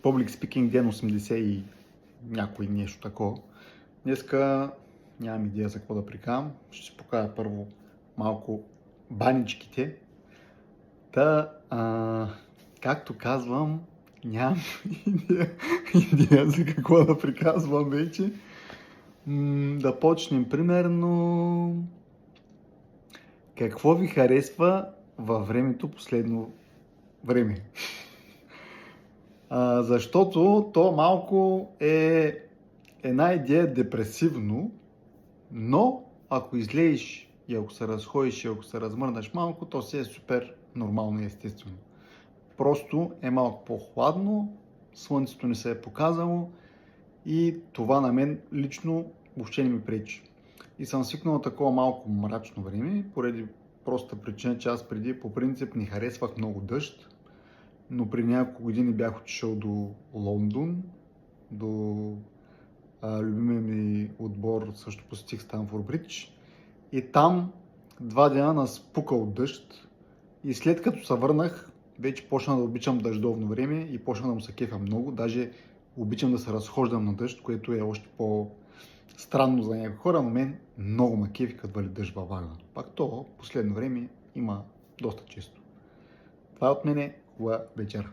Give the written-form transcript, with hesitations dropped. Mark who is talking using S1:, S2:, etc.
S1: Public Speaking ден 80 и някой нещо такова. Днеска нямам идея за какво да прикарам. Ще си покажа първо малко баничките. Както казвам, нямам идея за какво да приказвам вече. Да почнем примерно. Какво ви харесва във времето последно време? Защото то малко е една идея депресивно, но ако излееш и ако се разходиш и ако се размърдаш малко, то си е супер нормално и естествено. Просто е малко по-хладно, слънцето не се е показало и това на мен лично въобще не ми пречи. И съм свикнал такова малко мрачно време, поради простата причина, че аз преди по принцип не харесвах много дъжд, но при няколко години бях отишъл до Лондон, до любимия ми отбор, също посетих Станфорд Бридж и там 2 дена наспукал дъжд и след като се върнах, вече почна да обичам дъждовно време и почна да му се кефя много, даже обичам да се разхождам на дъжд, което е още по-странно за някои хора, но мен много ме кефи като вали дъжд във Варна. Пак то последно време има доста често. Това от мене, хубава вечер.